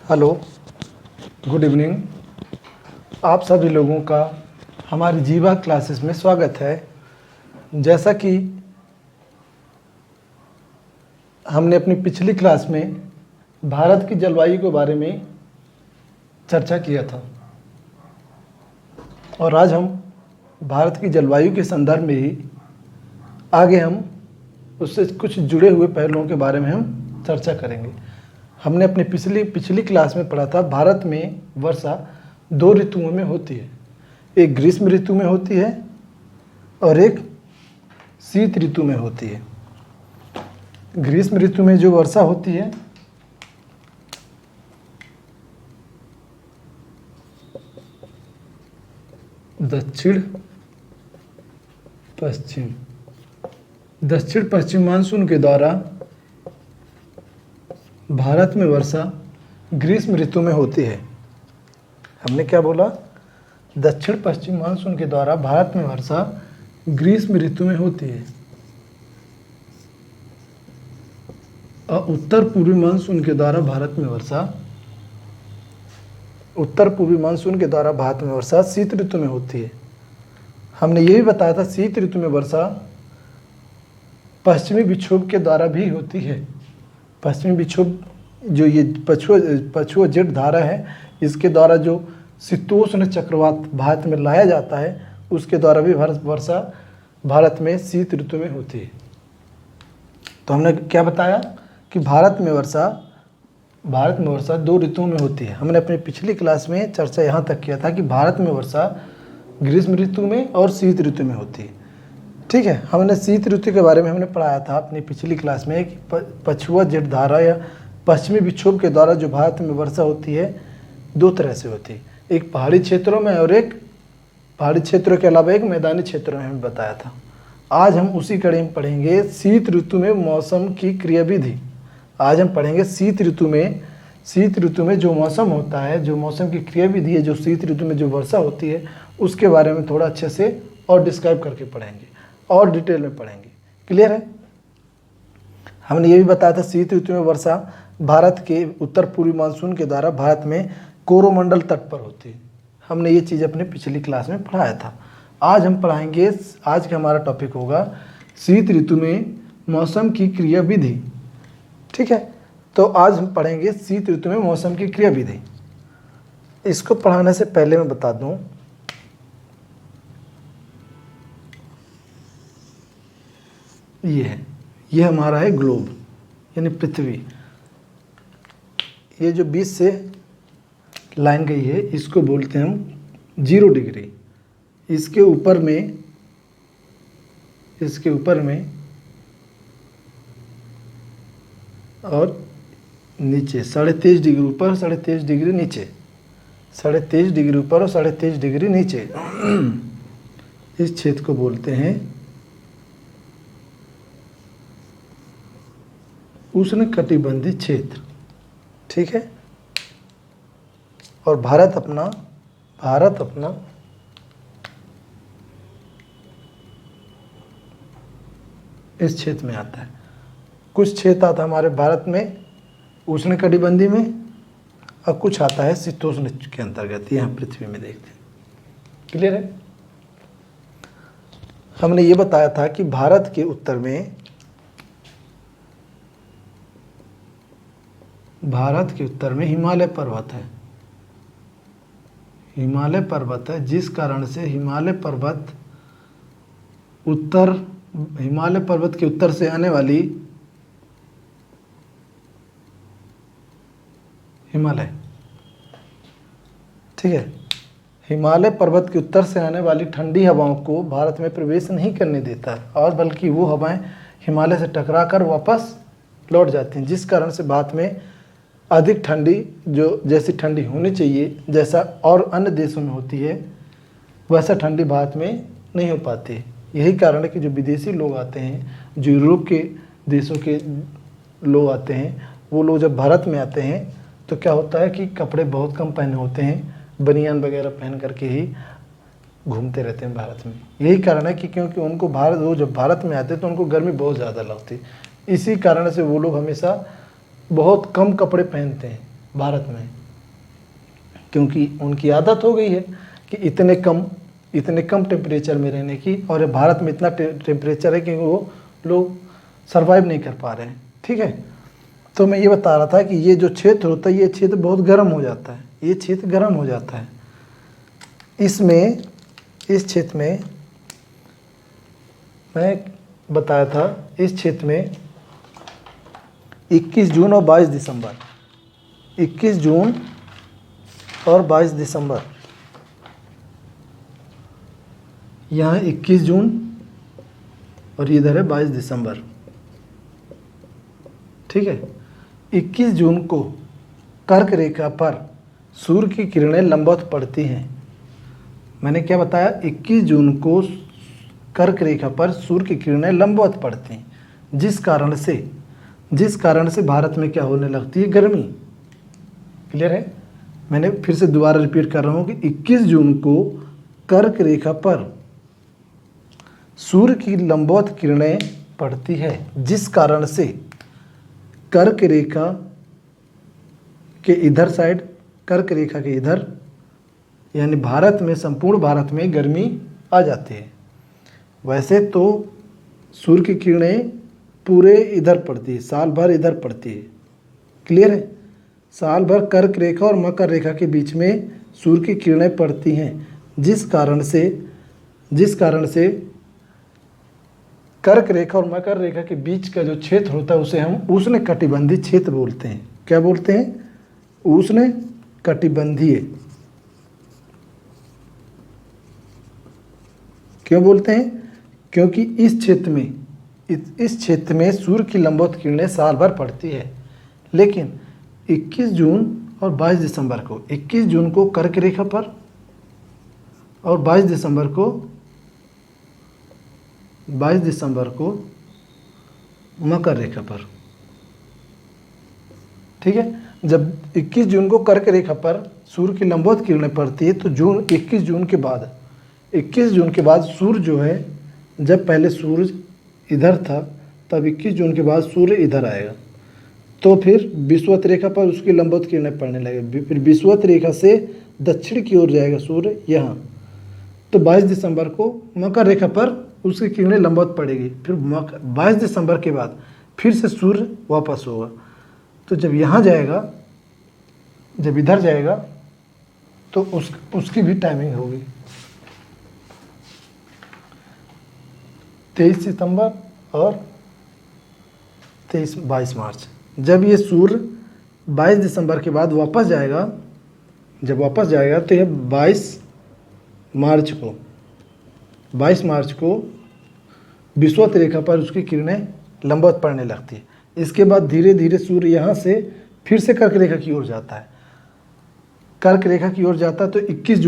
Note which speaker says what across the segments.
Speaker 1: Hello, good evening. आप सभी लोगों का हमारी जीवा क्लासेस में स्वागत है। जैसा कि हमने अपनी पिछली क्लास में भारत की जलवायु के बारे में चर्चा किया था और आज हम भारत की जलवायु के संदर्भ में ही आगे हम उससे कुछ जुड़े हुए पहलुओं के बारे में हम चर्चा करेंगे। हमने अपनी पिछली क्लास में पढ़ा था भारत में वर्षा 2 ऋतुओं में होती है। एक ग्रीष्म ऋतु में होती है और एक शीत ऋतु में होती है। ग्रीष्म ऋतु में जो वर्षा होती है दक्षिण पश्चिम मानसून के द्वारा भारत में वर्षा ग्रीष्म ऋतु में होती है। हमने क्या बोला? दक्षिण पश्चिम मानसून के द्वारा भारत में वर्षा ग्रीष्म ऋतु में होती है और उत्तर पूर्वी मानसून के द्वारा भारत में वर्षा शीत ऋतु में होती है। हमने ये भी बताया था शीत ऋतु में वर्षा पश्चिमी विक्षोभ के द्वारा भी होती है। पश्चिमी विक्षोभ जो ये पछुआ जेट धारा है, इसके द्वारा जो शीतोष्ण चक्रवात भारत में लाया जाता है, उसके द्वारा भी वर्षा भारत में शीत ऋतु में होती है। तो हमने क्या बताया कि भारत में वर्षा 2 ऋतुओं में होती है। हमने अपनी पिछली क्लास में चर्चा यहाँ तक किया था कि भारत में वर्षा ग्रीष्म ऋतु में और शीत ऋतु में होती है। ठीक है, हमने शीत ऋतु के बारे में हमने पढ़ाया था अपनी पिछली क्लास में कि पछुआ जेट धारा या पश्चिमी विक्षोभ के द्वारा जो भारत में वर्षा होती है 2 तरह से होती है। एक पहाड़ी क्षेत्रों में और एक पहाड़ी क्षेत्रों के अलावा एक मैदानी क्षेत्रों में हमें बताया था। आज हम उसी कड़ी में पढ़ेंगे शीत ऋतु में मौसम की क्रियाविधि। आज हम पढ़ेंगे शीत ऋतु में जो मौसम होता है, जो मौसम की क्रियाविधि है, जो शीत ऋतु में जो वर्षा होती है, उसके बारे में थोड़ा अच्छे से और डिस्क्राइब करके पढ़ेंगे और डिटेल में पढ़ेंगे। क्लियर है? हमने ये भी बताया था शीत ऋतु में वर्षा भारत के उत्तर पूर्वी मानसून के द्वारा भारत में कोरोमंडल तट पर होती है। हमने ये चीज़ अपने पिछली क्लास में पढ़ाया था। आज हम पढ़ाएंगे, आज का हमारा टॉपिक होगा शीत ऋतु में मौसम की क्रियाविधि। ठीक है, तो आज हम पढ़ेंगे शीत ऋतु में मौसम की क्रियाविधि। इसको पढ़ाने से पहले मैं बता दूं, ये हमारा है ग्लोब यानी पृथ्वी। ये जो 20 से लाइन गई है इसको बोलते हैं हम 0 डिग्री। इसके ऊपर में और नीचे 23.5 डिग्री ऊपर, 23.5 डिग्री नीचे, 23.5 डिग्री ऊपर और 23.5 डिग्री नीचे, इस क्षेत्र को बोलते हैं उष्णकटिबंधीय क्षेत्र। ठीक है, और भारत अपना इस क्षेत्र में आता है। कुछ क्षेत्र आता है हमारे भारत में उष्णकटिबंधीय में और कुछ आता है शीतोष्ण के अंतर्गत, यहाँ पृथ्वी में देखते हैं। क्लियर है? हमने ये बताया था कि भारत के उत्तर में हिमालय पर्वत है, जिस कारण से हिमालय पर्वत के उत्तर से आने वाली ठीक है, हिमालय पर्वत के उत्तर से आने वाली ठंडी हवाओं को भारत में प्रवेश नहीं करने देता और बल्कि वो हवाएं हिमालय से टकराकर वापस लौट जाती हैं, जिस कारण से भारत में अधिक ठंडी, जो जैसी ठंडी होनी चाहिए, जैसा और अन्य देशों में होती है, वैसा ठंडी भारत में नहीं हो पाती। यही कारण है कि जो विदेशी लोग आते हैं, जो यूरोप के देशों के लोग आते हैं, वो लोग जब भारत में आते हैं तो क्या होता है कि कपड़े बहुत कम पहने होते हैं, बनियान वगैरह पहन करके ही घूमते रहते हैं भारत में। यही कारण है कि क्योंकि उनको वो जब भारत में आते हैं तो उनको गर्मी बहुत ज़्यादा लगती है। इसी कारण से वो लोग हमेशा बहुत कम कपड़े पहनते हैं भारत में, क्योंकि उनकी आदत हो गई है कि इतने कम टेम्परेचर में रहने की, और भारत में इतना टेम्परेचर है कि वो लोग सरवाइव नहीं कर पा रहे हैं। ठीक है, तो मैं ये बता रहा था कि ये जो क्षेत्र होता है, ये क्षेत्र बहुत गर्म हो जाता है, ये क्षेत्र गर्म हो जाता है। इसमें, इस क्षेत्र में मैं बताया था, इस क्षेत्र में 21 जून और 22 दिसंबर, 21 जून और 22 दिसंबर, यहाँ 21 जून और इधर है 22 दिसंबर। ठीक है, 21 जून को कर्क रेखा पर सूर्य की किरणें लंबवत पड़ती हैं। मैंने क्या बताया, 21 जून को कर्क रेखा पर सूर्य की किरणें लंबवत पड़ती हैं, जिस कारण से भारत में क्या होने लगती है, गर्मी। क्लियर है? मैंने फिर से दोबारा रिपीट कर रहा हूँ कि 21 जून को कर्क रेखा पर सूर्य की लंबवत किरणें पड़ती है, जिस कारण से कर्क रेखा के इधर साइड, कर्क रेखा के इधर, यानी भारत में, संपूर्ण भारत में गर्मी आ जाती है। वैसे तो सूर्य की किरणें पूरे इधर पड़ती है, साल भर इधर पड़ती है। क्लियर है? साल भर कर्क रेखा और मकर रेखा के बीच में सूर्य की किरणें पड़ती हैं, जिस कारण से कर्क रेखा और मकर रेखा के बीच का जो क्षेत्र होता है उसे हम उष्ण कटिबंधीय क्षेत्र बोलते हैं। क्या बोलते हैं? उष्ण कटिबंधीय। क्यों बोलते हैं? क्योंकि इस क्षेत्र में सूर्य की लंबवत किरणें साल भर पड़ती है। लेकिन 21 जून और 22 दिसंबर को, 21 जून को कर्क रेखा पर और 22 दिसंबर को मकर रेखा पर। ठीक है, जब 21 जून को कर्क रेखा पर सूर्य की लंबवत किरणें पड़ती है तो 21 जून के बाद सूर्य जो है, जब पहले सूरज इधर था तब 21 जून के बाद सूर्य इधर आएगा, तो फिर विषुवत रेखा पर उसकी लंबवत किरणें पड़ने लगेगी। फिर विषुवत रेखा से दक्षिण की ओर जाएगा सूर्य यहाँ, तो 22 दिसंबर को मकर रेखा पर उसकी किरणें लंबवत पड़ेगी। फिर 22 दिसंबर के बाद फिर से सूर्य वापस होगा, तो जब यहाँ जाएगा, जब इधर जाएगा तो उसकी भी टाइमिंग होगी 23 सितंबर और 22 मार्च। जब ये सूर्य 22 दिसंबर के बाद वापस जाएगा, जब वापस जाएगा तो यह 22 मार्च को विषुवत रेखा पर उसकी किरणें लंबवत पड़ने लगती है। इसके बाद धीरे धीरे सूर्य यहाँ से फिर से कर्क रेखा की ओर जाता है, कर्क रेखा की ओर जाता है, तो 21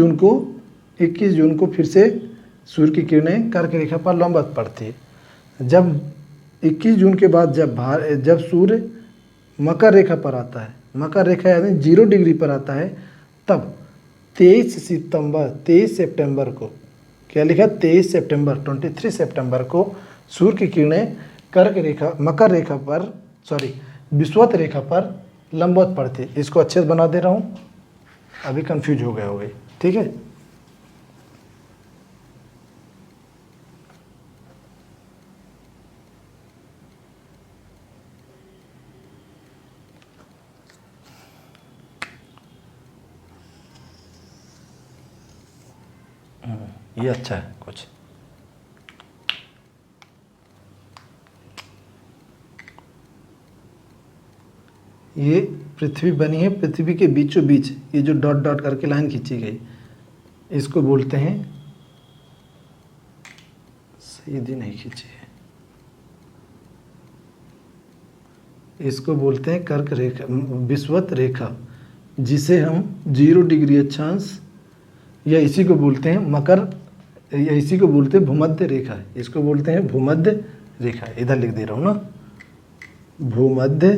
Speaker 1: जून को फिर से सूर्य की किरणें कर्क रेखा पर लंबवत पड़ती है। जब 21 जून के बाद जब सूर्य मकर रेखा पर आता है, मकर रेखा यानी 0 डिग्री पर आता है, तब 23 सितंबर को, क्या लिखा, 23 सितंबर को सूर्य की किरणें विषुवत रेखा पर लंबवत पड़ती है। इसको अच्छे से बना दे रहा हूँ, अभी कंफ्यूज हो गए होगे। ठीक है, ये अच्छा है कुछ। ये पृथ्वी बनी है, पृथ्वी के बीचों बीच ये जो डॉट डॉट करके लाइन खींची गई, इसको बोलते हैं, सीधी नहीं खींची है, इसको बोलते हैं कर्क रेखा, विषुवत रेखा, जिसे हम 0 डिग्री अक्षांश या इसी को बोलते हैं या इसी को बोलते हैं भूमध्य रेखा। इसको बोलते हैं भूमध्य रेखा। इधर लिख दे रहा हूँ ना, भूमध्य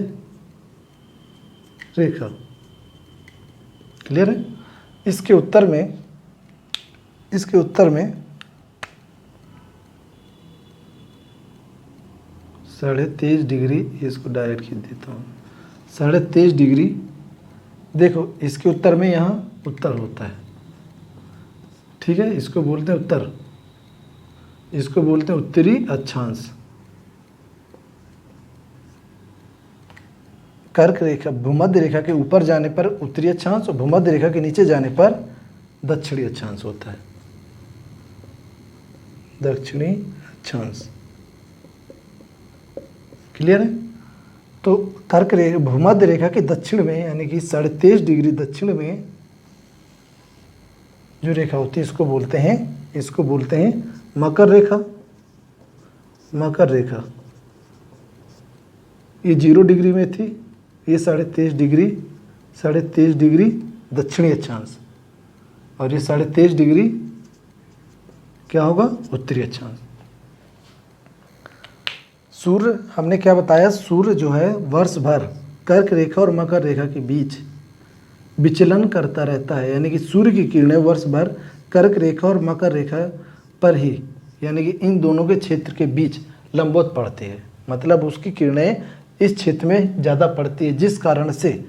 Speaker 1: रेखा। क्लियर है? इसके उत्तर में 23.5 डिग्री, इसको डायरेक्ट खींच देता हूँ, 23.5 डिग्री देखो इसके उत्तर में यहाँ उत्तर होता है, ठीक है, इसको बोलते हैं उत्तर, इसको बोलते हैं उत्तरी अक्षांश। कर्क रेखा भूमध्य रेखा के ऊपर जाने पर उत्तरी अक्षांश और भूमध्य रेखा के नीचे जाने पर दक्षिणी अक्षांश होता है, दक्षिणी अक्षांश। क्लियर है? तो कर्क रेखा भूमध्य रेखा के दक्षिण में यानी कि 23.5 डिग्री दक्षिण में जो रेखा होती है इसको बोलते हैं मकर रेखा। मकर रेखा ये 0 डिग्री में थी, ये 23.5 डिग्री दक्षिणी अक्षांश, और ये 23.5 डिग्री क्या होगा? उत्तरी अक्षांश। सूर्य हमने क्या बताया, सूर्य जो है वर्ष भर कर्क रेखा और मकर रेखा के बीच विचलन करता रहता है, यानी कि सूर्य की किरणें वर्ष भर कर्क रेखा और मकर रेखा पर ही, यानी कि इन दोनों के क्षेत्र के बीच लंबवत पड़ती है। मतलब उसकी किरणें इस क्षेत्र में ज़्यादा पड़ती है, जिस कारण से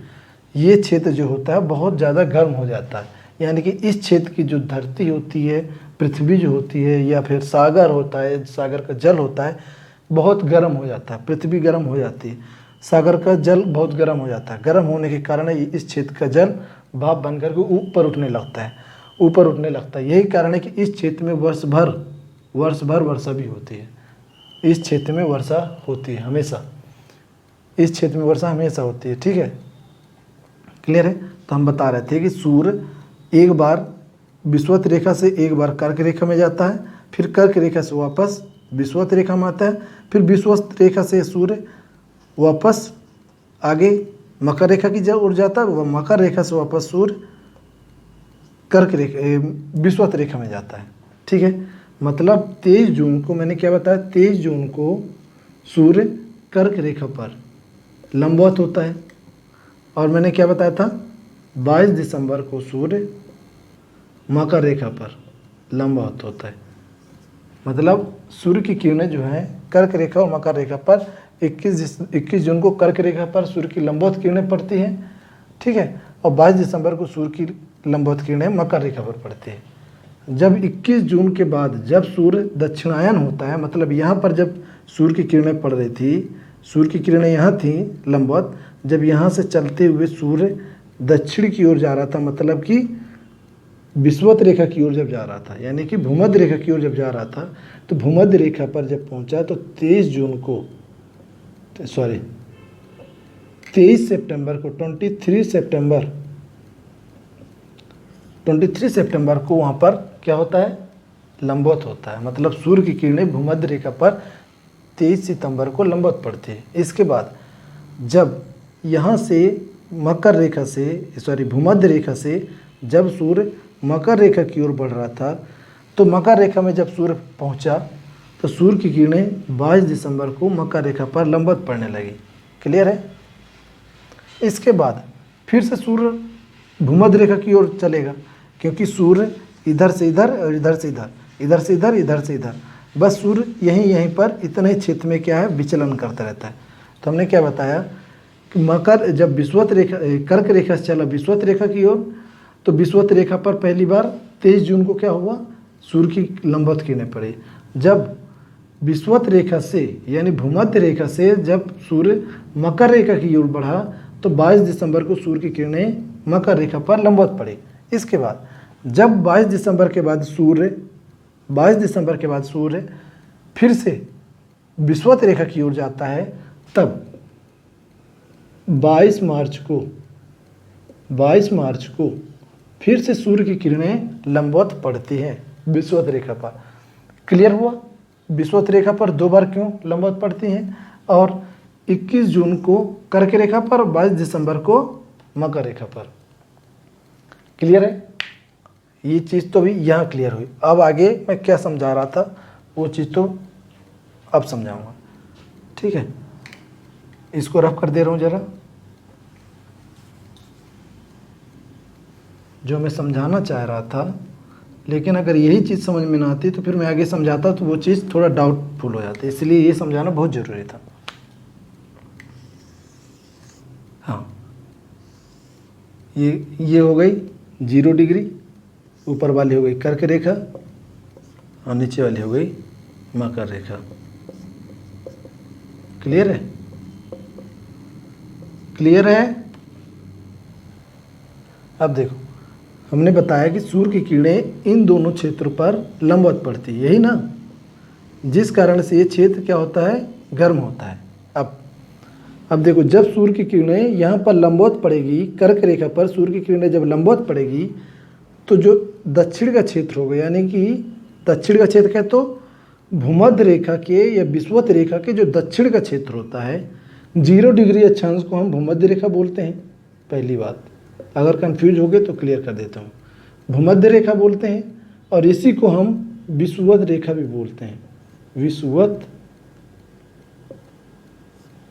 Speaker 1: ये क्षेत्र जो होता है बहुत ज़्यादा गर्म हो जाता है। यानी कि इस क्षेत्र की जो धरती होती है, पृथ्वी जो होती है, या फिर सागर होता है, सागर का जल होता है, बहुत गर्म हो जाता है। पृथ्वी गर्म हो जाती है, सागर का जल बहुत गर्म हो जाता है। गर्म होने के कारण इस क्षेत्र का जल भाप बनकर के ऊपर उठने लगता है। यही कारण है कि इस क्षेत्र में वर्ष भर वर्षा भी होती है। इस क्षेत्र में वर्षा होती है हमेशा, इस क्षेत्र में वर्षा हमेशा होती है। ठीक है, क्लियर है? तो हम बता रहे थे कि सूर्य एक बार विषुवत रेखा से एक बार कर्क रेखा में जाता है, फिर कर्क रेखा से वापस विषुवत रेखा में आता है, फिर विषुवत रेखा से सूर्य वापस आगे मकर रेखा की ओर जाता है, वह मकर रेखा से वापस सूर्य कर्क रेखा विषुवत रेखा में जाता है। ठीक है, मतलब 23 जून को मैंने क्या बताया, 23 जून को सूर्य कर्क रेखा पर लंबवत होता है, और मैंने क्या बताया था 22 दिसंबर को सूर्य मकर रेखा पर लंबवत होता है। मतलब सूर्य की किरणें जो हैं कर्क रेखा और मकर रेखा पर 21 जून को कर्क रेखा पर सूर्य की लंबवत किरणें पड़ती हैं, ठीक है, और 22 दिसंबर को सूर्य की लंबवत किरणें मकर रेखा पर पड़ती है। जब 21 जून के बाद जब सूर्य दक्षिणायन होता है, मतलब यहाँ पर जब सूर्य की किरणें पड़ रही थी, सूर्य की किरणें यहाँ थी लंबवत, जब यहाँ से चलते हुए सूर्य दक्षिण की ओर जा रहा था, मतलब कि विषुवत रेखा की ओर जब जा रहा था, यानी कि भूमध्य रेखा की ओर जब जा रहा था, तो भूमध्य रेखा पर जब पहुंचा तो 23 सितंबर को 23 सितंबर को वहाँ पर क्या होता है, लंबवत होता है। मतलब सूर्य की किरणें भूमध्य रेखा पर 23 सितंबर को लंबवत पड़ती है। इसके बाद जब यहाँ से भूमध्य रेखा से जब सूर्य मकर रेखा की ओर बढ़ रहा था, तो मकर रेखा में जब सूर्य पहुँचा तो सूर्य की किरणें 22 दिसंबर को मकर रेखा पर लंबवत पड़ने लगी। क्लियर है? इसके बाद फिर से सूर्य भूमध्य रेखा की ओर चलेगा, क्योंकि सूर्य इधर से इधर और इधर से इधर, इधर से इधर, इधर से इधर, बस सूर्य यहीं पर इतने ही क्षेत्र में क्या है, विचलन करता रहता है। तो हमने क्या बताया कि मकर जब कर्क रेखा से चला विषुवत रेखा की ओर, तो विषुवत रेखा पर पहली बार 23 जून को क्या हुआ, सूर्य की लंबवत किरणें पड़ी। जब विषुवत रेखा से यानी भूमध्य रेखा से जब सूर्य मकर रेखा की ओर बढ़ा, तो 22 दिसंबर को सूर्य की किरणें मकर रेखा पर लंबवत पड़ी। इसके बाद जब 22 दिसंबर के बाद सूर्य फिर से विषुवत रेखा की ओर जाता है, तब 22 मार्च को फिर से सूर्य की किरणें लंबवत पड़ती हैं विषुवत रेखा पर। क्लियर हुआ? विषुवत रेखा पर 2 बार क्यों लंबवत पड़ती हैं, और 21 जून को कर्क रेखा पर और 22 दिसंबर को मकर रेखा पर। क्लियर है? ये चीज़ तो भी यहाँ क्लियर हुई। अब आगे मैं क्या समझा रहा था वो चीज़ तो अब समझाऊंगा। ठीक है, इसको रफ कर दे रहा हूँ ज़रा। जो मैं समझाना चाह रहा था, लेकिन अगर यही चीज़ समझ में ना आती तो फिर मैं आगे समझाता तो वो चीज़ थोड़ा डाउटफुल हो जाती, इसलिए ये समझाना बहुत ज़रूरी था। हाँ, ये हो गई 0 डिग्री, ऊपर वाली हो गई कर्क रेखा और नीचे वाली हो गई मकर रेखा। क्लियर है? क्लियर है? अब देखो, हमने बताया कि सूर्य की किरणें इन दोनों क्षेत्रों पर लंबवत पड़ती है, यही ना, जिस कारण से ये क्षेत्र क्या होता है, गर्म होता है। अब देखो, जब सूर्य की किरणें यहाँ पर लंबवत पड़ेगी, कर्क रेखा पर सूर्य की किरणें जब लंबवत पड़ेगी तो जो दक्षिण का क्षेत्र होगा, यानी कि दक्षिण का क्षेत्र क्या, तो भूमध्य रेखा के या विषुवत रेखा के जो दक्षिण का क्षेत्र होता है, 0 डिग्री अक्षांश को हम भूमध्य रेखा बोलते हैं। पहली बात, अगर कंफ्यूज हो गए तो क्लियर कर देता हूँ। भूमध्य रेखा बोलते हैं और इसी को हम विषुवत रेखा भी बोलते हैं,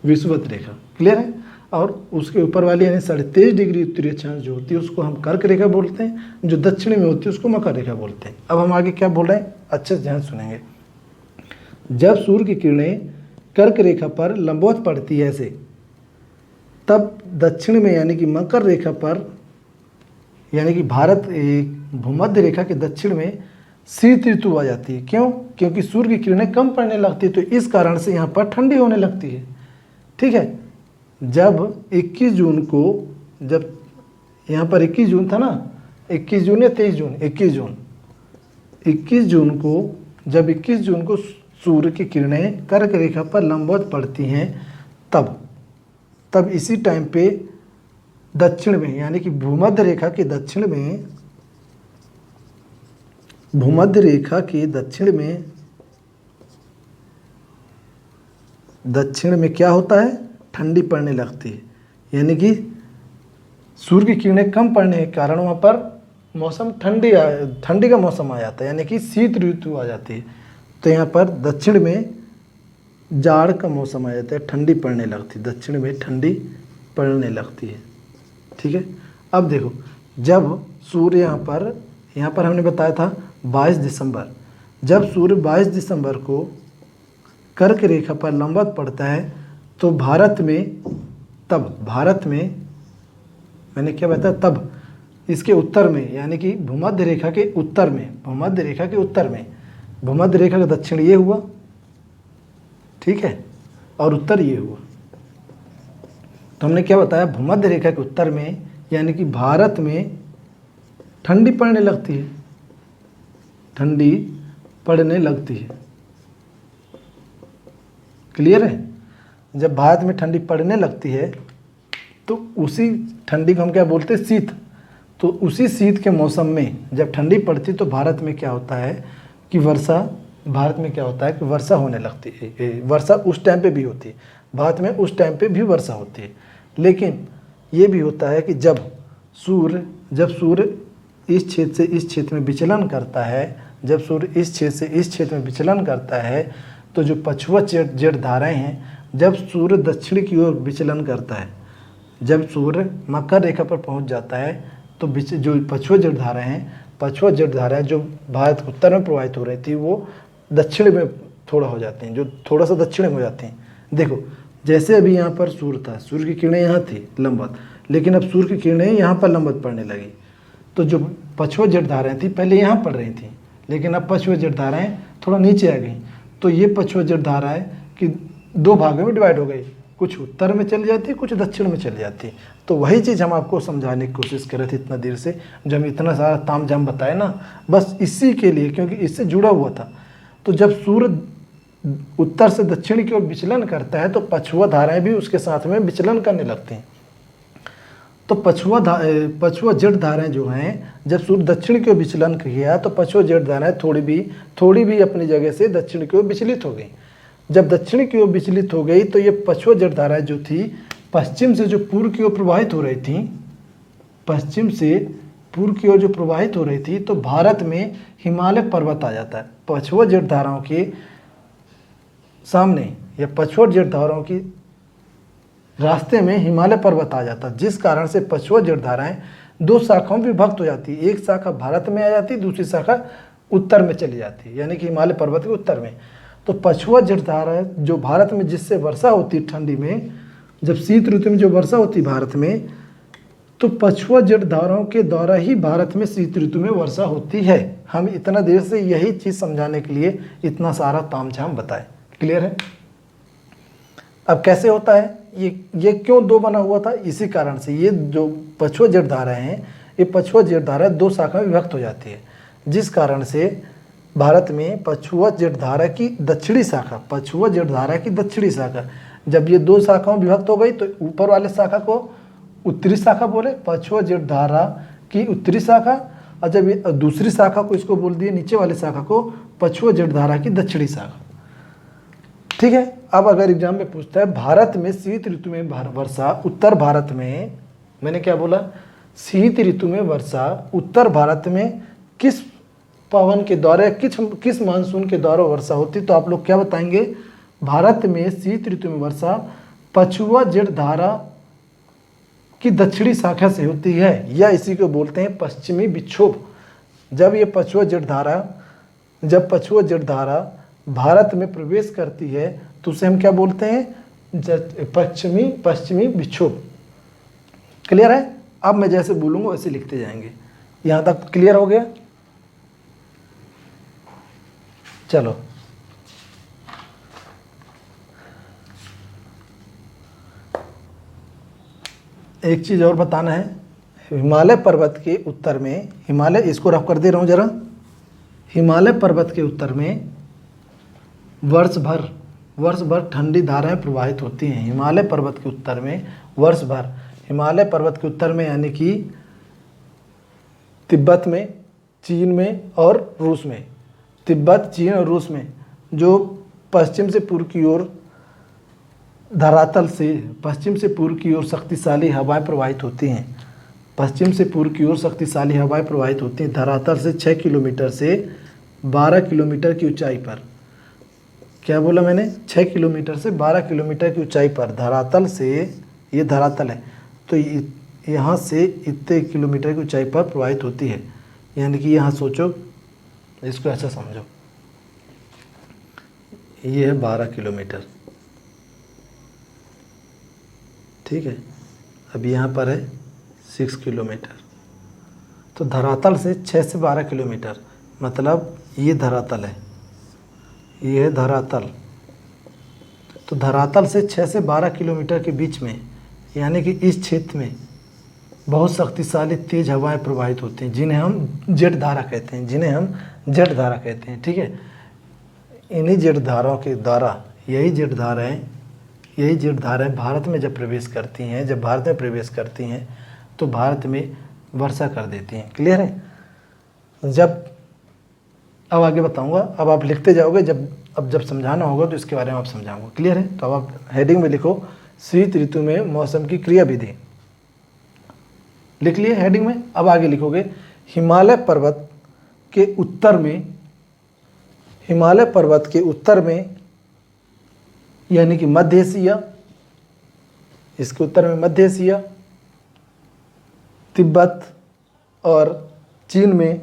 Speaker 1: विषुवत रेखा। क्लियर है? और उसके ऊपर वाली यानी 23.5 डिग्री उत्तरी अक्षांश जो होती है उसको हम कर्क रेखा बोलते हैं, जो दक्षिण में होती है उसको मकर रेखा बोलते हैं। अब हम आगे क्या बोल रहे हैं, अच्छे से ध्यान सुनेंगे। जब सूर्य की किरणें कर्क रेखा पर लंबवत पड़ती है ऐसे, तब दक्षिण में यानी कि मकर रेखा पर, यानी कि भारत भूमध्य रेखा के दक्षिण में शीत ऋतु आ जाती है। क्यों? क्योंकि सूर्य की किरणें कम पड़ने लगती है, तो इस कारण से यहाँ पर ठंडी होने लगती है। ठीक है? जब 21 जून को, जब यहाँ पर 21 जून था ना, 21 जून या 23 जून, 21 जून को, जब 21 जून को सूर्य की किरणें कर्क रेखा पर लंबवत पड़ती हैं, तब इसी टाइम पे दक्षिण में यानी कि भूमध्य रेखा के दक्षिण में, भूमध्य रेखा के दक्षिण में क्या होता है, ठंडी पड़ने लगती है। यानी कि सूर्य की किरणें कम पड़ने के कारण वहाँ पर मौसम ठंडी का मौसम आ जाता है, यानी कि शीत ऋतु आ जाती है। तो यहाँ पर दक्षिण में जाड़ का मौसम आ जाता है, ठंडी पड़ने लगती है, दक्षिण में ठंडी पड़ने लगती है। ठीक है? अब देखो, जब सूर्य यहाँ पर हमने बताया था 22 दिसंबर, जब सूर्य 22 दिसंबर को कर्क रेखा पर लंबवत पड़ता है, तो भारत में मैंने क्या बताया, तब इसके उत्तर में यानी कि भूमध्य रेखा के उत्तर में, भूमध्य रेखा का दक्षिण ये हुआ, ठीक है, और उत्तर ये हुआ। तो हमने क्या बताया, भूमध्य रेखा के उत्तर में यानी कि भारत में ठंडी पड़ने लगती है। क्लियर है? जब भारत में ठंडी पड़ने लगती है तो उसी ठंडी को हम क्या बोलते हैं, शीत। तो उसी शीत के मौसम में जब ठंडी पड़ती तो भारत में क्या होता है कि वर्षा होने लगती है। वर्षा उस टाइम पे भी होती है, भारत में उस टाइम पे भी वर्षा होती है। लेकिन ये भी होता है कि जब सूर्य इस क्षेत्र से इस क्षेत्र में विचलन करता है, जब सूर्य इस क्षेत्र से इस क्षेत्र में विचलन करता है, तो जो पछुआ जेट धाराएं हैं, जब सूर्य दक्षिण की ओर विचलन करता है, जब सूर्य मकर रेखा पर पहुंच जाता है, तो जो पछुआ जेट धाराएं जो भारत उत्तर में प्रवाहित हो रही थी, वो दक्षिण में थोड़ा हो जाती हैं, जो थोड़ा सा दक्षिण में हो जाती हैं। देखो, जैसे अभी यहाँ पर सूर्य था, सूर्य की किरणें यहाँ थी लंबवत, लेकिन अब सूर्य की किरणें यहाँ पर लंबवत पड़ने लगी। तो जो पछुआ जेट धाराएं थी पहले यहाँ पड़ रही थी, लेकिन अब पछुआ जेट धाराएं थोड़ा नीचे आ गई। तो ये पछुआ जेट धाराएं कि 2 भागों में डिवाइड हो गई, कुछ उत्तर में चली जाती, कुछ दक्षिण में चली जाती। तो वही चीज़ हम आपको समझाने की कोशिश कर रहे थे इतना देर से, जो हम इतना सारा ताम झाम बताए ना, बस इसी के लिए, क्योंकि इससे जुड़ा हुआ था। तो जब सूर्य उत्तर से दक्षिण की ओर विचलन करता है, तो पछुआ धाराएं भी उसके साथ में विचलन करने लगती हैं। तो पछुआ जेट धाराएं जो हैं, जब सूर्य दक्षिण की ओर विचलन किया, तो पछुआ जेट धाराएं थोड़ी भी अपनी जगह से दक्षिण की ओर विचलित हो गई। जब दक्षिण की ओर विचलित हो गई, तो ये पछुआ जेट धाराएं जो थी, पश्चिम से जो पूर्व की ओर प्रवाहित हो रही थी, पश्चिम से पूर्व की ओर जो प्रवाहित हो रही थी, तो भारत में हिमालय पर्वत आ जाता है। पछुआ जेट धाराओं के सामने या पछुआ जेट धाराओं की रास्ते में हिमालय पर्वत आ जाता है, जिस कारण से पछुआ जेट धाराएं 2 शाखाओं में विभक्त हो जाती है। एक शाखा भारत में आ जाती है, दूसरी शाखा उत्तर में चली जाती है, यानी कि हिमालय पर्वत के उत्तर में। तो पछुआ जेट धाराएं जो भारत में जिससे वर्षा होती है ठंडी में, जब शीत ऋतु में जो वर्षा होती है भारत में, तो पछुआ जेठ धाराओं के द्वारा ही भारत में शीत ऋतु में वर्षा होती है। हम इतना देर से यही चीज़ समझाने के लिए इतना सारा तामझाम बताए। क्लियर है? अब कैसे होता है ये क्यों दो बना हुआ था? इसी कारण से ये जो पछुआ जेठ धाराएं हैं, ये पछुआ जेठ धारा दो शाखा में विभक्त हो जाती है, जिस कारण से भारत में पछुआ जेठ धारा की दक्षिणी शाखा, पछुआ जेठ धारा की दक्षिणी शाखा, जब ये दो शाखाओं में विभक्त हो गई तो ऊपर वाले शाखा को उत्तरी शाखा बोले, पछुआ जेठ धारा की उत्तरी शाखा, और जब ये दूसरी शाखा को इसको बोल दिए नीचे वाली शाखा को पछुआ जेठ धारा की दक्षिणी शाखा। ठीक है। अब अगर एग्जाम में पूछता है भारत में शीत ऋतु में वर्षा उत्तर भारत में, मैंने क्या बोला? शीत ऋतु में वर्षा उत्तर भारत में किस पवन के द्वारा, किस मानसून के द्वारा वर्षा होती, तो आप लोग क्या बताएंगे? भारत में शीत ऋतु में वर्षा पछुआ जेठ धारा की दक्षिणी शाखा से होती है, या इसी को बोलते हैं पश्चिमी विक्षोभ। जब पछुआ जेठ धारा भारत में प्रवेश करती है तो उसे हम क्या बोलते हैं? पश्चिमी विक्षोभ। क्लियर है? अब मैं जैसे बोलूँगा वैसे लिखते जाएंगे। यहाँ तक क्लियर हो गया? चलो, एक चीज़ और बताना है। हिमालय पर्वत के उत्तर में, हिमालय, इसको रफ कर दे रहा हूँ जरा, हिमालय पर्वत के उत्तर में वर्ष भर ठंडी धाराएं प्रवाहित होती हैं। हिमालय पर्वत के उत्तर में वर्ष भर, हिमालय पर्वत के उत्तर में यानी कि तिब्बत में, चीन में और रूस में, तिब्बत, चीन और रूस में जो पश्चिम से पूर्व की ओर धरातल से, पश्चिम से पूर्व की ओर शक्तिशाली हवाएं प्रवाहित होती हैं। पश्चिम से पूर्व की ओर शक्तिशाली हवाएं प्रवाहित होती हैं धरातल से 6 किलोमीटर से 12 किलोमीटर की ऊंचाई पर। क्या बोला मैंने? 6 किलोमीटर से 12 किलोमीटर की ऊंचाई पर धरातल से, ये धरातल है तो यहाँ से इतने किलोमीटर की ऊंचाई पर प्रवाहित होती है। यानी कि यहाँ सोचो, इसको ऐसा समझो, ये है 12 किलोमीटर, ठीक है। अब यहाँ पर है 6 किलोमीटर, तो धरातल से 6 से 12 किलोमीटर, मतलब ये धरातल है, ये है धरातल। तो धरातल से 6 से 12 किलोमीटर के बीच में, यानी कि इस क्षेत्र में बहुत शक्तिशाली तेज हवाएं प्रवाहित होती हैं, जिन्हें हम जेट धारा कहते हैं, ठीक है। इन्हीं जेट धाराओं के द्वारा, यही जेट धाराएं भारत में जब प्रवेश करती हैं, तो भारत में वर्षा कर देती हैं। क्लियर है? अब आगे बताऊंगा, अब आप लिखते जाओगे, जब समझाना होगा तो इसके बारे में आप समझाऊंगा। क्लियर है? तो अब आप हेडिंग में लिखो शीत ऋतु में मौसम की क्रियाविधि, लिख लिए हेडिंग में। अब आगे लिखोगे हिमालय पर्वत के उत्तर में यानी कि मध्य एशिया, इसके उत्तर में मध्य एशिया, तिब्बत और चीन में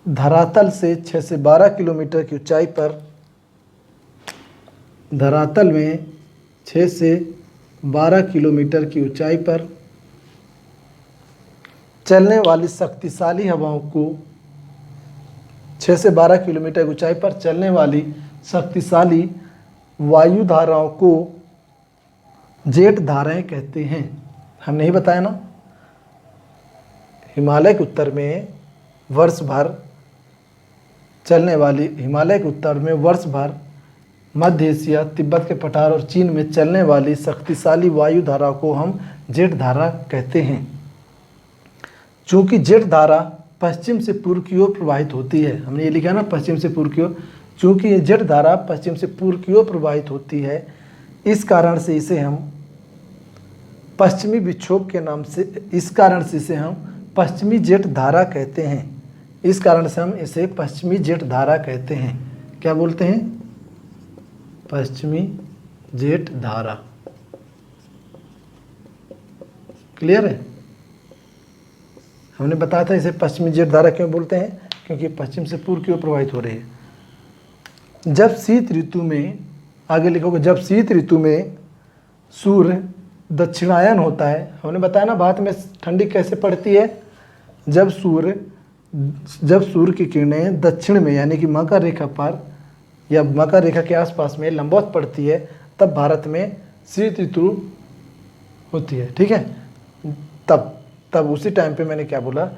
Speaker 1: धरातल से 6 से 12 किलोमीटर की ऊंचाई पर, धरातल में 6 से 12 किलोमीटर की ऊंचाई पर चलने वाली शक्तिशाली हवाओं को, 6 से 12 किलोमीटर की ऊंचाई पर चलने वाली शक्तिशाली वायु धाराओं को जेट धाराएं कहते हैं। हमने ही बताया ना, हिमालय के उत्तर में वर्ष भर चलने वाली, हिमालय के उत्तर में वर्ष भर मध्य एशिया, तिब्बत के पठार और चीन में चलने वाली शक्तिशाली वायु धारा को हम जेट धारा कहते हैं। चूँकि जेट धारा पश्चिम से पूर्व की ओर प्रवाहित होती है, हमने ये लिखा ना पश्चिम से पूर्व की ओर, चूँकि ये जेट धारा पश्चिम से पूर्व की ओर प्रवाहित होती है, इस कारण से इसे हम पश्चिमी विक्षोभ के नाम से, इस कारण से इसे हम पश्चिमी जेट धारा कहते हैं। इस कारण से हम इसे पश्चिमी जेट धारा कहते हैं। क्या बोलते हैं? पश्चिमी जेट धारा। क्लियर है? हमने बताया था इसे पश्चिमी जेट धारा क्यों बोलते हैं, क्योंकि पश्चिम से पूर्व की ओर प्रवाहित हो रही है। जब शीत ऋतु में, आगे लिखोगे, जब शीत ऋतु में सूर्य दक्षिणायन होता है, हमने बताया ना भारत में ठंडी कैसे पड़ती है, जब सूर्य की किरणें दक्षिण में यानी कि मकर रेखा पर या मकर रेखा के आसपास में लंबवत पड़ती है, तब भारत में शीत ऋतु होती है। ठीक है, तब उसी टाइम पे मैंने क्या बोला,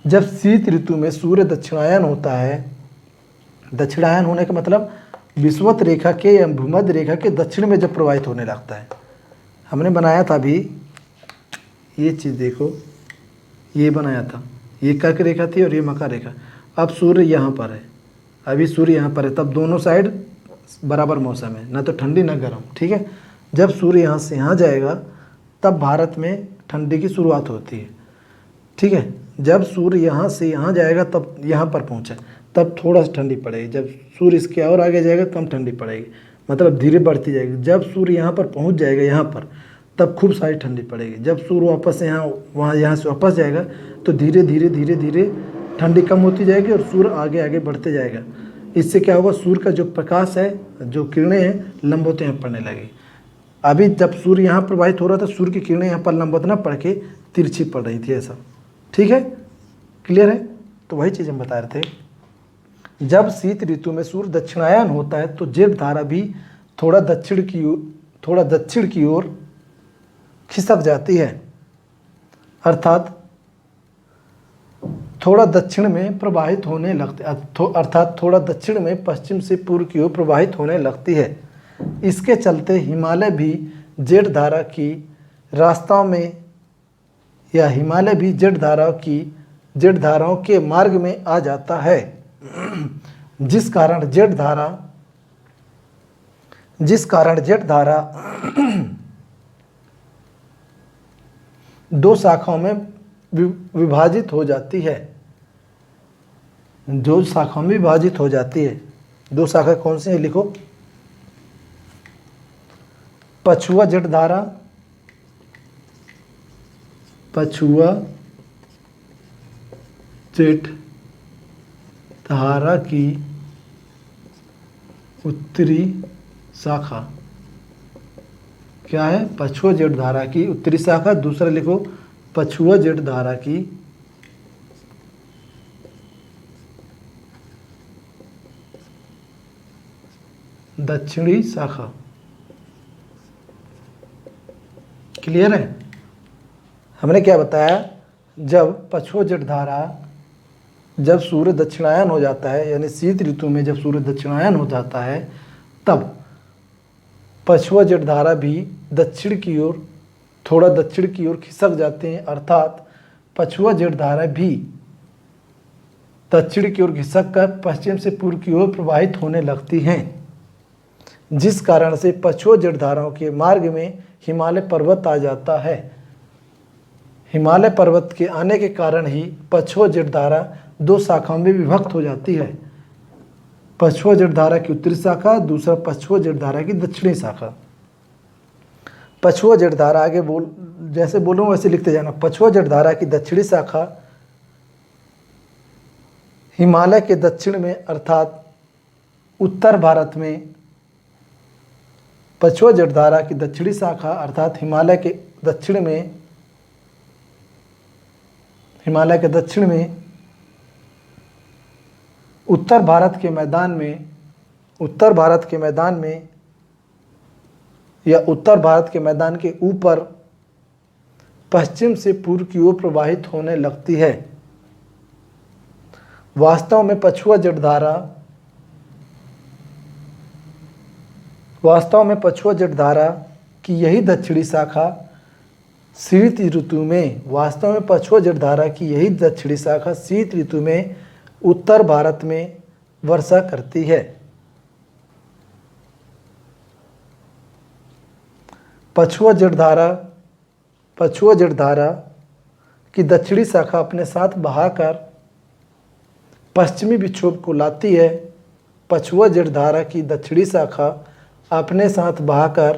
Speaker 1: जब शीत ऋतु में सूर्य दक्षिणायन होता है, दक्षिणायन होने का मतलब विषुवत रेखा के या भूमध्य रेखा के दक्षिण में जब प्रवाहित होने लगता है। हमने बनाया था अभी ये चीज़ देखो, ये बनाया था, ये कर्क रेखा थी और ये मकर रेखा। अब सूर्य यहाँ पर है, अभी सूर्य यहाँ पर है, तब दोनों साइड बराबर मौसम है, ना तो ठंडी ना गर्म। ठीक है, जब सूर्य यहाँ से यहाँ जाएगा तब भारत में ठंडी की शुरुआत होती है। ठीक है, जब सूर्य यहाँ से यहाँ जाएगा तब यहाँ पर पहुँचा तब थोड़ा सा ठंडी पड़ेगी, जब सूर्य इसके और आगे जाएगा कम ठंडी पड़ेगी, मतलब धीरे बढ़ती जाएगी। जब सूर्य यहाँ पर पहुँच जाएगा यहाँ पर तब खूब सारी ठंडी पड़ेगी। जब सूर्य वापस यहाँ से वापस जाएगा तो धीरे धीरे धीरे धीरे ठंडी कम होती जाएगी और सूर्य आगे आगे बढ़ते जाएगा। इससे क्या होगा, सूर्य का जो प्रकाश है, जो किरणें हैं, लंबवत यहाँ पड़ने लगी। अभी जब सूर्य यहाँ प्रवाहित हो रहा था, सूर्य की किरणें यहाँ पर लंबवत ना पड़ के तिरछी पड़ रही थी, ऐसा। ठीक है, क्लियर है? तो वही चीज़ हम बता रहे थे, जब शीत ऋतु में सूर्य दक्षिणायन होता है तो जेठ धारा भी थोड़ा दक्षिण की ओर खिसक जाती है, अर्थात थोड़ा दक्षिण में प्रवाहित होने लगती, अर्थात थोड़ा दक्षिण में पश्चिम से पूर्व की ओर प्रवाहित होने लगती है। इसके चलते हिमालय भी जेठ धारा की रास्ताओं में या हिमालय भी जेठ धाराओं के मार्ग में आ जाता है, जिस कारण जेठ धारा दो शाखाओं में विभाजित हो जाती है। दो शाखाओं में विभाजित हो जाती है। दो शाखा कौन सी है, लिखो। पछुआ जेठ धारा, पछुआ जेठ धारा की उत्तरी शाखा क्या है, पछुआ जेठ धारा की उत्तरी शाखा। दूसरा लिखो, पछुआ जेठ धारा की दक्षिणी शाखा। क्लियर है? हमने क्या बताया, जब पछुआ जेठ धारा, जब सूर्य दक्षिणायन हो जाता है, यानी शीत ऋतु में जब सूर्य दक्षिणायन हो जाता है, तब पछुआ जेठ धारा भी दक्षिण की ओर, थोड़ा दक्षिण की ओर खिसक जाते हैं, अर्थात पछुआ जेठ धारा भी दक्षिण की ओर खिसक कर पश्चिम से पूर्व की ओर प्रवाहित होने लगती हैं, जिस कारण से पछुआ जेठ धाराओं के मार्ग में हिमालय पर्वत आ जाता है। हिमालय पर्वत के आने के कारण ही पछुआ जेठ धारा दो शाखाओं में विभक्त हो जाती है, पछुआ जेठ धारा की उत्तरी शाखा, दूसरा पछुआ जेठ धारा की दक्षिणी शाखा। पछुआ जेठ धारा, आगे जैसे बोलूँ वैसे लिखते जाना। पछुआ जेठ धारा की दक्षिणी शाखा हिमालय के दक्षिण में अर्थात उत्तर भारत में, पछुआ जेठ धारा की दक्षिणी शाखा अर्थात हिमालय के दक्षिण में उत्तर भारत के मैदान में या उत्तर भारत के मैदान के ऊपर पश्चिम से पूर्व की ओर प्रवाहित होने लगती है। वास्तव में पछुआ जेठ धारा की यही दक्षिणी शाखा शीत ऋतु में उत्तर भारत में वर्षा करती है। पछुआ जेठ धारा की दक्षिणी शाखा अपने साथ बहाकर पश्चिमी विक्षोभ को लाती है। पछुआ जेठ धारा की दक्षिणी शाखा अपने साथ बहाकर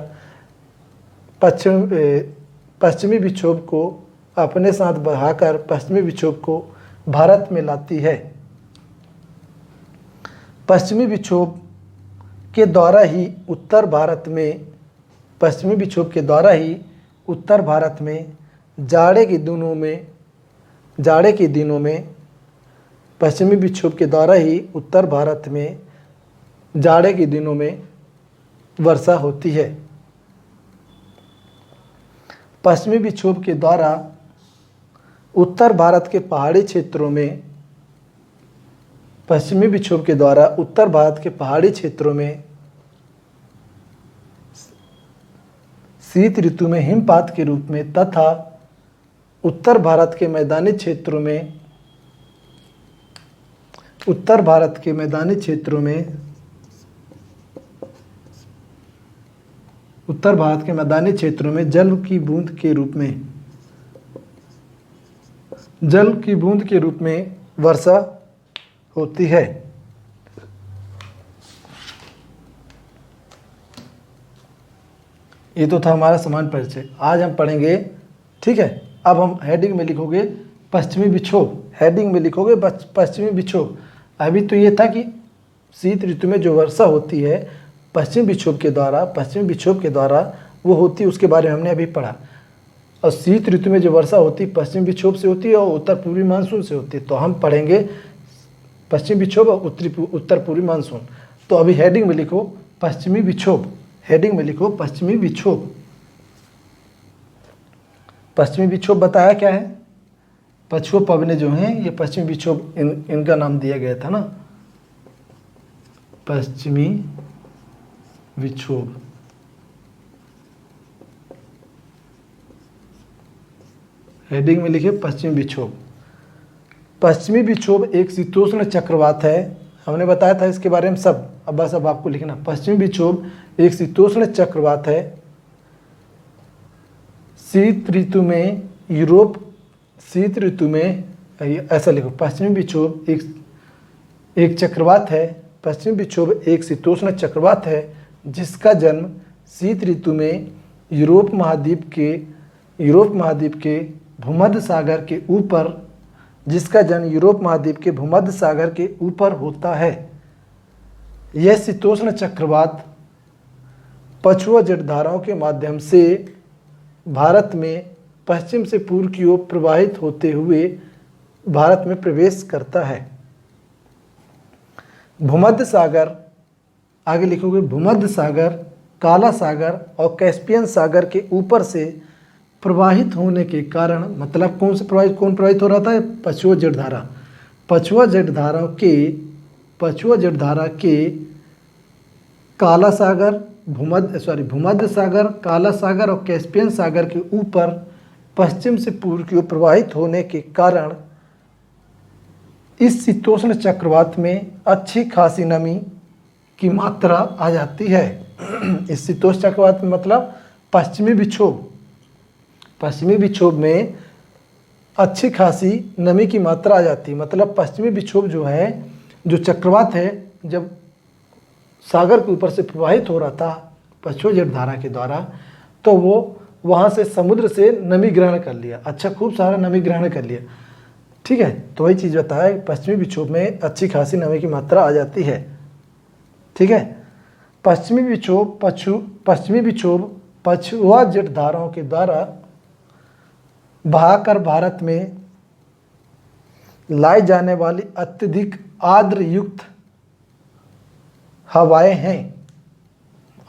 Speaker 1: पश्चिमी विक्षोभ को भारत में लाती है। पश्चिमी विक्षोभ के द्वारा ही उत्तर भारत में जाड़े के दिनों में पश्चिमी विक्षोभ के द्वारा ही उत्तर भारत में जाड़े के दिनों में वर्षा होती है। पश्चिमी विक्षोभ के द्वारा उत्तर भारत के पहाड़ी क्षेत्रों में पश्चिमी विक्षोभ के द्वारा उत्तर भारत के पहाड़ी क्षेत्रों में शीत ऋतु में हिमपात के रूप में तथा उत्तर भारत के मैदानी क्षेत्रों में जल की बूंद के रूप में वर्षा होती है। ये तो था हमारा सामान्य परिचय। आज हम पढ़ेंगे, ठीक है। अब हम हेडिंग में लिखोगे पश्चिमी विक्षोभ, हेडिंग में लिखोगे पश्चिमी विक्षोभ। अभी तो ये था कि शीत ऋतु में जो वर्षा होती है पश्चिमी विक्षोभ के द्वारा वो होती है, उसके बारे में हमने अभी पढ़ा। और शीत ऋतु में जो वर्षा होती है पश्चिमी विक्षोभ से होती है और उत्तर पूर्वी मानसून से होती है। तो हम पढ़ेंगे पश्चिमी विक्षोभ और उत्तर पूर्वी मानसून। तो अभी हेडिंग में लिखो पश्चिमी विक्षोभ, हेडिंग में लिखो पश्चिमी विक्षोभ। पश्चिमी विक्षोभ बताया क्या है? पछुआ पवनें जो हैं ये पश्चिमी विक्षोभ इनका नाम दिया गया था ना, पश्चिमी विक्षोभ। हेडिंग में लिखे पश्चिमी विक्षोभ। पश्चिमी विक्षोभ एक शीतोष्ण चक्रवात है, हमने बताया था इसके बारे में सब। अब बस अब आपको लिखना, पश्चिमी विक्षोभ एक शीतोष्ण चक्रवात है। शीत ऋतु में ऐसा लिखो, पश्चिमी विक्षोभ एक चक्रवात है। पश्चिमी विक्षोभ एक शीतोष्ण चक्रवात है जिसका जन्म शीत ऋतु में यूरोप महाद्वीप के भूमध्य सागर के ऊपर होता है। यह शीतोष्ण चक्रवात पछुआ जलधाराओं के माध्यम से भारत में पश्चिम से पूर्व की ओर प्रवाहित होते हुए भारत में प्रवेश करता है। भूमध्य सागर, आगे लिखोगे भूमध्य सागर, काला सागर और कैस्पियन सागर के ऊपर से प्रवाहित होने के कारण, मतलब कौन प्रवाहित हो रहा था? पछुआ जलधारा। पछुआ जलधारा के भूमध्य सागर, काला सागर और कैस्पियन सागर के ऊपर पश्चिम से पूर्व की ओर प्रवाहित होने के कारण इस शीतोष्ण चक्रवात में अच्छी खासी नमी की मात्रा आ जाती है। इस शीतोष्ण चक्रवात में मतलब पश्चिमी विक्षोभ में अच्छी खासी नमी की मात्रा आ जाती है। मतलब पश्चिमी विक्षोभ जो है, जो चक्रवात है, जब सागर के ऊपर से प्रवाहित हो रहा था पछुआ जलधारा के द्वारा, तो वो वहाँ से समुद्र से नमी ग्रहण कर लिया, अच्छा खूब सारा नमी ग्रहण कर लिया, ठीक है। तो वही चीज़ बताया, पश्चिमी विक्षोभ में अच्छी खासी नमी की मात्रा आ जाती है, ठीक है। पश्चिमी विक्षोभ पछुआ जलधाराओं के द्वारा बहाकर भारत में लाई जाने वाली अत्यधिक आर्द्र युक्त हवाएं हैं।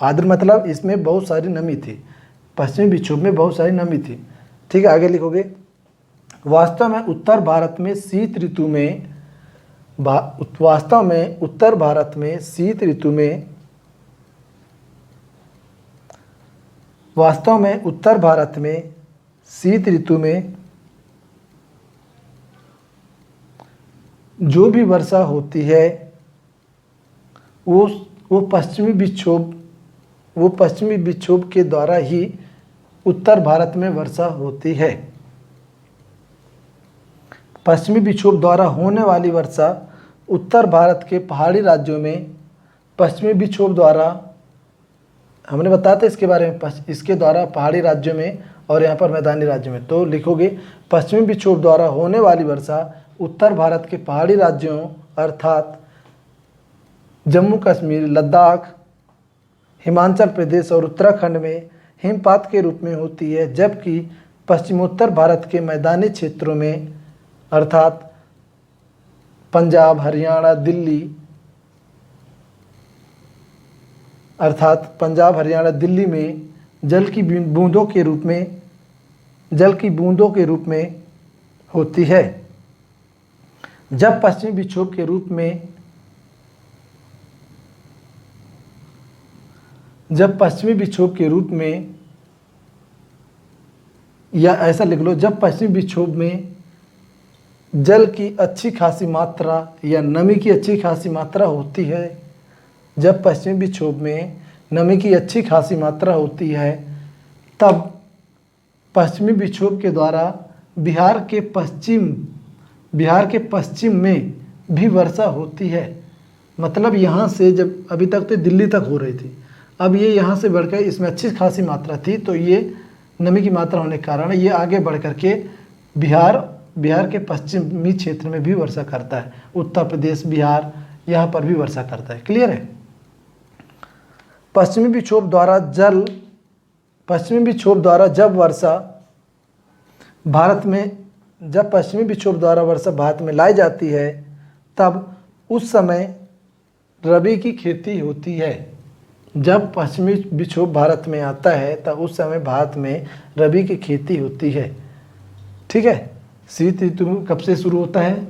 Speaker 1: आर्द्र मतलब इसमें बहुत सारी नमी थी, पश्चिमी विक्षोभ में बहुत सारी नमी थी, ठीक है। आगे लिखोगे वास्तव में उत्तर भारत में शीत ऋतु में जो भी वर्षा होती है वो पश्चिमी विक्षोभ के द्वारा ही उत्तर भारत में वर्षा होती है। पश्चिमी विक्षोभ द्वारा होने वाली वर्षा उत्तर भारत के पहाड़ी राज्यों में पश्चिमी विक्षोभ द्वारा, हमने बताया था इसके बारे में, इसके द्वारा पहाड़ी राज्यों में और यहाँ पर मैदानी राज्यों में। तो लिखोगे पश्चिमी विक्षोभ द्वारा होने वाली वर्षा उत्तर भारत के पहाड़ी राज्यों अर्थात जम्मू कश्मीर, लद्दाख, हिमाचल प्रदेश और उत्तराखंड में हिमपात के रूप में होती है, जबकि पश्चिमोत्तर भारत के मैदानी क्षेत्रों में अर्थात पंजाब, हरियाणा, दिल्ली में जल की बूंदों के रूप में होती है। जब पश्चिमी विक्षोभ के रूप में या ऐसा लिख लो, जब पश्चिमी विक्षोभ में जल की अच्छी खासी मात्रा या नमी की अच्छी खासी मात्रा होती है, जब पश्चिमी विक्षोभ में नमी की अच्छी खासी मात्रा होती है, तब पश्चिमी विक्षोभ के द्वारा बिहार के पश्चिम में भी वर्षा होती है। मतलब यहाँ से, जब अभी तक तो दिल्ली तक हो रही थी, अब ये यहाँ से बढ़कर इसमें अच्छी खासी मात्रा थी, तो ये नमी की मात्रा होने के कारण ये आगे बढ़ कर के बिहार के पश्चिमी क्षेत्र में भी वर्षा करता है। उत्तर प्रदेश, बिहार, यहाँ पर भी वर्षा करता है। क्लियर है? पश्चिमी विक्षोभ द्वारा जब पश्चिमी विक्षोभ द्वारा वर्षा भारत में लाई जाती है, तब उस समय रबी की खेती होती है। जब पश्चिमी विक्षोभ भारत में आता है, तब उस समय भारत में रबी की खेती होती है। ठीक है? शीत ऋतु कब से शुरू होता है?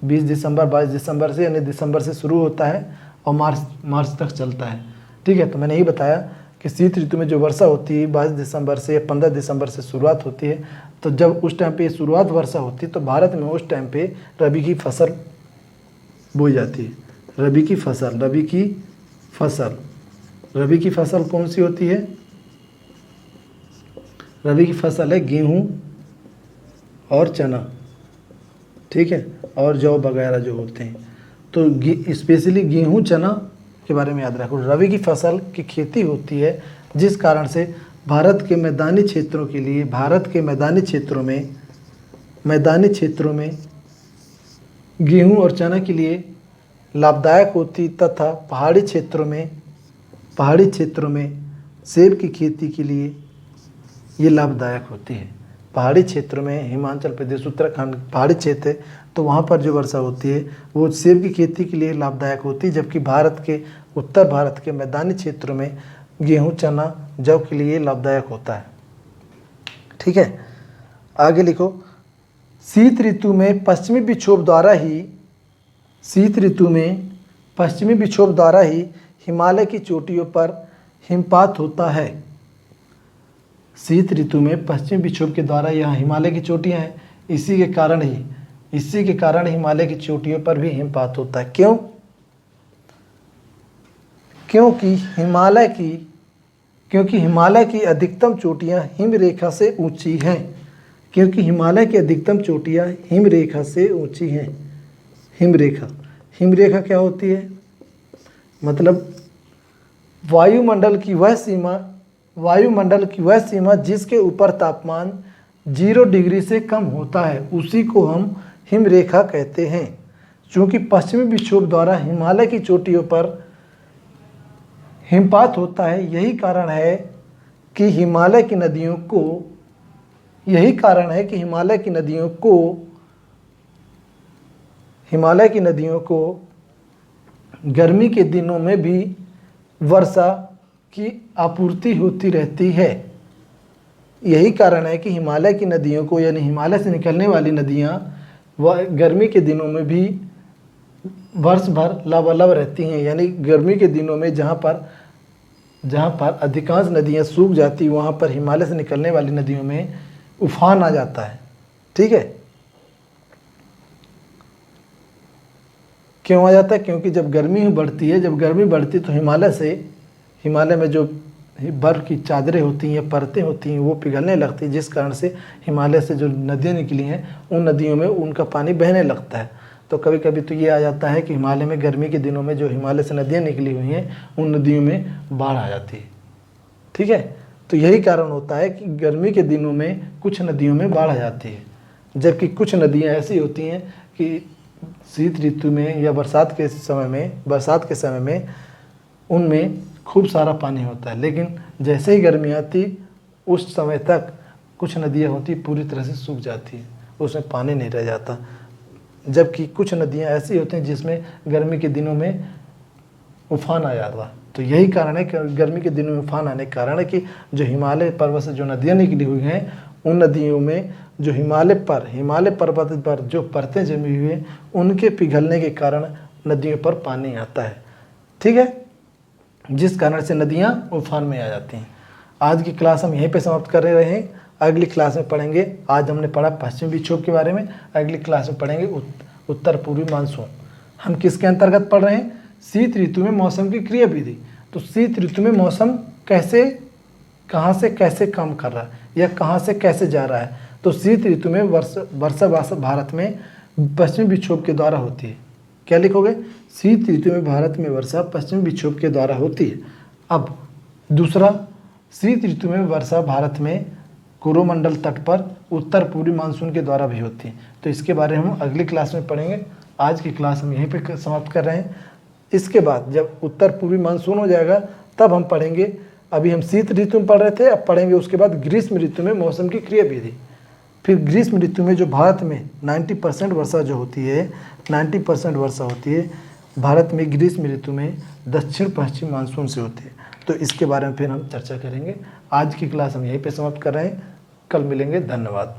Speaker 1: 20 दिसंबर 22 दिसंबर से, यानी दिसंबर से शुरू होता है और मार्च तक चलता है। ठीक है? तो मैंने यही बताया कि शीत ऋतु में जो वर्षा होती है 22 दिसंबर से या 15 दिसंबर से शुरुआत होती है। तो जब उस टाइम पे शुरुआत वर्षा होती है, तो भारत में उस टाइम पे रबी की फसल बोई जाती है। रबी की फसल कौन सी होती है? रबी की फसल है गेहूँ और चना। ठीक है? और जौ वगैरह जो होते हैं। तो स्पेशली गेहूँ, चना के बारे में याद रखो। रबी की फसल की खेती होती है, जिस कारण से भारत के मैदानी क्षेत्रों में गेहूं और चना के लिए लाभदायक होती, तथा पहाड़ी क्षेत्रों में सेब की खेती के लिए ये लाभदायक होती है। पहाड़ी क्षेत्रों में हिमाचल प्रदेश, उत्तराखंड पहाड़ी क्षेत्र है, तो वहाँ पर जो वर्षा होती है वो सेब की खेती के लिए लाभदायक होती है, जबकि उत्तर भारत के मैदानी क्षेत्रों में गेहूं, चना, जौ के लिए लाभदायक होता है। ठीक है? आगे लिखो। शीत ऋतु में पश्चिमी विक्षोभ द्वारा ही हिमालय की चोटियों पर हिमपात होता है। शीत ऋतु में पश्चिमी विक्षोभ के द्वारा यहाँ हिमालय की चोटियाँ हैं, इसी के कारण हिमालय की चोटियों पर भी हिमपात होता है। क्यों? क्योंकि हिमालय की अधिकतम चोटियाँ हिम रेखा से ऊंची हैं। हिम रेखा क्या होती है? मतलब वायुमंडल की वह सीमा जिसके ऊपर तापमान 0 डिग्री से कम होता है, उसी को हम हिम रेखा कहते हैं। चूँकि पश्चिमी विक्षोभ द्वारा हिमालय की चोटियों पर हिमपात होता है, यही कारण है कि हिमालय की नदियों को गर्मी के दिनों में भी वर्षा की आपूर्ति होती रहती है। यही कारण है कि हिमालय की नदियों को, यानी हिमालय से निकलने वाली नदियाँ वह गर्मी के दिनों में भी वर्ष भर लबालब रहती हैं। यानी गर्मी के दिनों में जहाँ पर अधिकांश नदियाँ सूख जाती, वहाँ पर हिमालय से निकलने वाली नदियों में उफान आ जाता है। ठीक है? क्यों आ जाता है? क्योंकि जब गर्मी बढ़ती है तो हिमालय में जो बर्फ़ की चादरें होती हैं, परतें होती हैं, वो पिघलने लगती हैं, जिस कारण से हिमालय से जो नदियाँ निकली हैं, उन नदियों में उनका पानी बहने लगता है। तो कभी कभी तो ये आ जाता है कि हिमालय में गर्मी के दिनों में जो हिमालय से नदियाँ निकली हुई हैं, उन नदियों में बाढ़ आ जाती है। ठीक है? तो यही कारण होता है कि गर्मी के दिनों में कुछ नदियों में बाढ़ आ जाती है, जबकि कुछ नदियाँ ऐसी होती हैं कि शीत ऋतु में या बरसात के समय में उनमें खूब सारा पानी होता है, लेकिन जैसे ही गर्मी आती उस समय तक कुछ नदियाँ होती पूरी तरह से सूख जाती है, उसमें पानी नहीं रह जाता। जबकि कुछ नदियाँ ऐसी होती हैं जिसमें गर्मी के दिनों में उफान आ जाता है। तो यही कारण है कि गर्मी के दिनों में उफान आने का कारण है कि जो हिमालय पर्वत से जो नदियाँ निकली हुई हैं, उन नदियों में जो हिमालय पर्वत पर जो परतें जमी हुई हैं, उनके पिघलने के कारण नदियों पर पानी आता है। ठीक है, जिस कारण से नदियाँ उफान में आ जाती हैं। आज की क्लास हम यहीं पे समाप्त कर रहे हैं। अगली क्लास में पढ़ेंगे, आज हमने पढ़ा पश्चिमी विक्षोभ के बारे में, अगली क्लास में पढ़ेंगे उत्तर पूर्वी मानसून। हम किसके अंतर्गत पढ़ रहे हैं? शीत ऋतु में मौसम की क्रियाविधि। तो शीत ऋतु में मौसम कैसे, कहाँ से कैसे काम कर रहा है या कहाँ से कैसे जा रहा है। तो शीत ऋतु में वर्षा भारत में पश्चिमी विक्षोभ के द्वारा होती है। क्या लिखोगे? शीत ऋतु में भारत में वर्षा पश्चिमी विक्षोभ के द्वारा होती है। अब दूसरा, शीत ऋतु में वर्षा भारत में कोरोमंडल तट पर उत्तर पूर्वी मानसून के द्वारा भी होती है। तो इसके बारे में हम अगली क्लास में पढ़ेंगे। आज की क्लास हम यहीं पे समाप्त कर रहे हैं। इसके बाद जब उत्तर पूर्वी मानसून हो जाएगा तब हम पढ़ेंगे। अभी हम शीत ऋतु में पढ़ रहे थे, अब पढ़ेंगे उसके बाद ग्रीष्म ऋतु में मौसम की क्रियाविधि। फिर ग्रीष्म ऋतु में जो भारत में 90% वर्षा जो होती है, 90% वर्षा होती है भारत में ग्रीष्म ऋतु में दक्षिण पश्चिम मानसून से होती है। तो इसके बारे में फिर हम चर्चा करेंगे। आज की क्लास हम यहीं पे समाप्त कर रहे हैं। कल मिलेंगे। धन्यवाद।